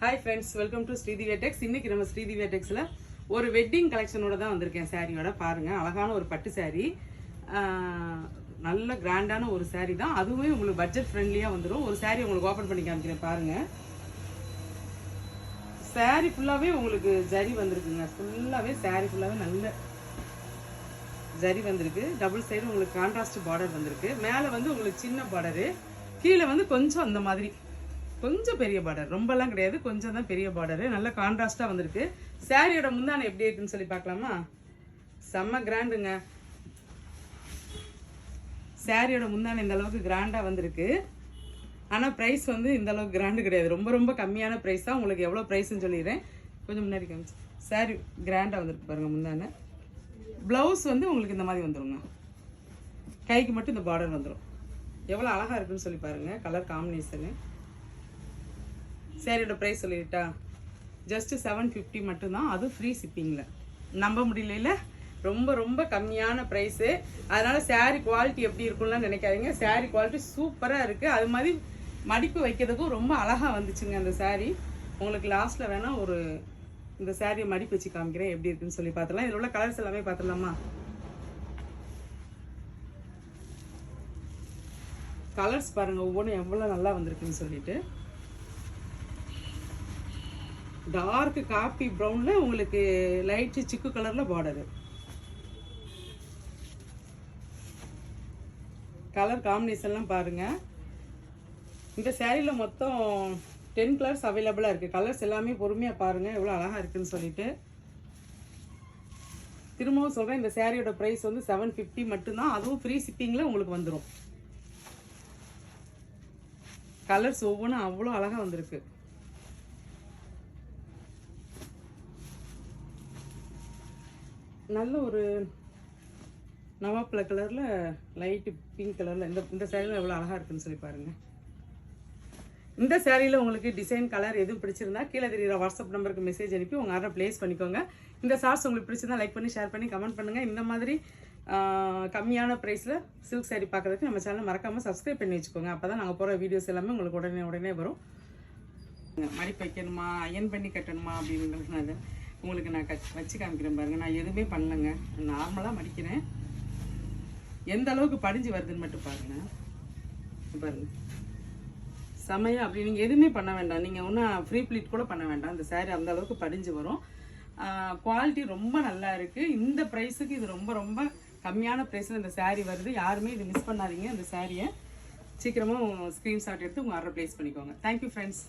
Hi friends, welcome to Sridivya techs. இன்னைக்கு நம்ம ஸ்ரீதிவ்யா டெக்ஸில் ஒரு வெட்டிங் கலெக்ஷனோட தான் வந்திருக்கேன். சாரியோட பாருங்கள், அழகான ஒரு பட்டு சாரீ, நல்ல கிராண்டான ஒரு சாரீ தான். அதுவே உங்களுக்கு பட்ஜெட் ஃப்ரெண்ட்லியாக வந்துடும். ஒரு சாரீ உங்களுக்கு ஓப்பன் பண்ணி காமிக்கிறேன் பாருங்கள். சாரீ ஃபுல்லாகவே உங்களுக்கு ஜரி வந்திருக்குங்க. ஃபுல்லாகவே சாரீ ஃபுல்லாகவே நல்ல ஜரி வந்திருக்கு. டபுள் சைடு உங்களுக்கு கான்ட்ராஸ்ட் பார்டர் வந்திருக்கு. மேலே வந்து உங்களுக்கு சின்ன பார்டரு, கீழே வந்து கொஞ்சம் அந்த மாதிரி கொஞ்சம் பெரிய பார்டர், ரொம்பலாம் கிடையாது, கொஞ்சம் தான் பெரிய பார்டரு. நல்ல கான்ட்ராஸ்டாக வந்திருக்கு. சாரியோட முந்தானை எப்படி இருக்குன்னு சொல்லி பார்க்கலாமா? செம்ம கிராண்டுங்க. சாரியோட முந்தானை இந்த அளவுக்கு கிராண்டாக வந்திருக்கு. ஆனால் ப்ரைஸ் வந்து இந்த அளவுக்கு கிராண்டு கிடையாது, ரொம்ப ரொம்ப கம்மியான ப்ரைஸ் தான். உங்களுக்கு எவ்வளோ ப்ரைஸ்ன்னு சொல்லிடுறேன், கொஞ்சம் முன்னாடி காமிச்சு. சாரி கிராண்டாக வந்திருக்கு பாருங்கள் முந்தானை. ப்ளவுஸ் வந்து உங்களுக்கு இந்த மாதிரி வந்துடுங்க. கைக்கு மட்டும் இந்த பார்டர் வந்துடும். எவ்வளோ அழகாக இருக்குன்னு சொல்லி பாருங்கள். Colour combination. சாரியோட ப்ரைஸ் சொல்லிட்டா, ஜஸ்ட்டு 750 மட்டும்தான். அது ஃப்ரீ ஷிப்பிங்கில். நம்ப முடியல, ரொம்ப ரொம்ப கம்மியான ப்ரைஸு. அதனால் சாரீ குவாலிட்டி எப்படி இருக்கும்லாம் நினைக்காதீங்க. சாரீ குவாலிட்டி சூப்பராக இருக்குது. அது மாதிரி மடிப்பு வைக்கிறதுக்கும் ரொம்ப அழகாக வந்துச்சுங்க அந்த சாரீ. உங்களுக்கு லாஸ்ட்டில் வேணால் ஒரு இந்த சாரியை மடிப்பு வச்சு காமிக்கிறேன், எப்படி இருக்குன்னு சொல்லி பார்த்துலாம். இதில் உள்ள கலர்ஸ் எல்லாமே பார்த்துடலாமா? கலர்ஸ் பாருங்கள், ஒவ்வொன்றும் எவ்வளோ நல்லா வந்திருக்குன்னு சொல்லிட்டு. டார்க் காப்பி ப்ரௌனில் உங்களுக்கு லைட்டு சிக்கு கலரில் பார்டரு. கலர் காம்பினேஷன்லாம் பாருங்கள். இந்த சேரீயில் மொத்தம் 10 கலர்ஸ் அவைலபிளாக இருக்குது. கலர்ஸ் எல்லாமே பொறுமையாக பாருங்கள் எவ்வளோ அழகாக இருக்குதுன்னு சொல்லிட்டு. திரும்பவும் சொல்கிறேன், இந்த சேரீயோட ப்ரைஸ் வந்து 750 மட்டும்தான். அதுவும் ஃப்ரீ ஷிப்பிங்கில் உங்களுக்கு வந்துடும். கலர்ஸ் ஒவ்வொன்றும் அவ்வளோ அழகாக வந்திருக்கு. நல்ல ஒரு நவாப்பழ கலரில் லைட்டு பிங்க் கலரில் இந்த சேரீயில் எவ்வளோ அழகாக இருக்குன்னு சொல்லி பாருங்கள். இந்த சேரீயில் உங்களுக்கு டிசைன் கலர் எதுவும் பிடிச்சிருந்தா கீழே தெரியுற வாட்ஸ்அப் நம்பருக்கு மெசேஜ் அனுப்பி உங்கள் ஆர்டர் ப்ளேஸ் பண்ணிக்கோங்க. இந்த சார்ஸ் உங்களுக்கு பிடிச்சிருந்தா லைக் பண்ணி ஷேர் பண்ணி கமெண்ட் பண்ணுங்கள். இந்த மாதிரி கம்மியான ப்ரைஸில் சில்க் சாரீ பார்க்குறதுக்கு நம்ம சேனல் மறக்காமல் சப்ஸ்கிரைப் பண்ணி வச்சுக்கோங்க. அப்போ தான் நாங்கள் போகிற வீடியோஸ் எல்லாமே உங்களுக்கு உடனே வரும். மடிப்பு வைக்கணுமா, அயன் பண்ணி கட்டணுமா அப்படின்றது உங்களுக்கு நான் வச்சு காமிக்கிறேன் பாருங்கள். நான் எதுவுமே பண்ணலைங்க, நார்மலாக மடிக்கிறேன். எந்த அளவுக்கு படிஞ்சு வருதுன்னு மட்டும் பாருங்கள். பாருங்கள் செமையாக. அப்படி நீங்கள் எதுவுமே பண்ண வேண்டாம். நீங்கள் ஒன்றும் ஃப்ரீ ப்ளீட் கூட பண்ண வேண்டாம். இந்த சாரீ அந்த அளவுக்கு படிஞ்சு வரும். குவாலிட்டி ரொம்ப நல்லா இருக்குது. இந்த ப்ரைஸுக்கு இது ரொம்ப ரொம்ப கம்மியான ப்ரைஸில் இந்த சாரீ வருது. யாருமே இது மிஸ் பண்ணாதீங்க. இந்த சாரியை சீக்கிரமாக ஸ்க்ரீன்ஷாட் எடுத்து உங்கள் ஆர்டர் ப்ளேஸ் பண்ணிக்கோங்க. Thank you friends.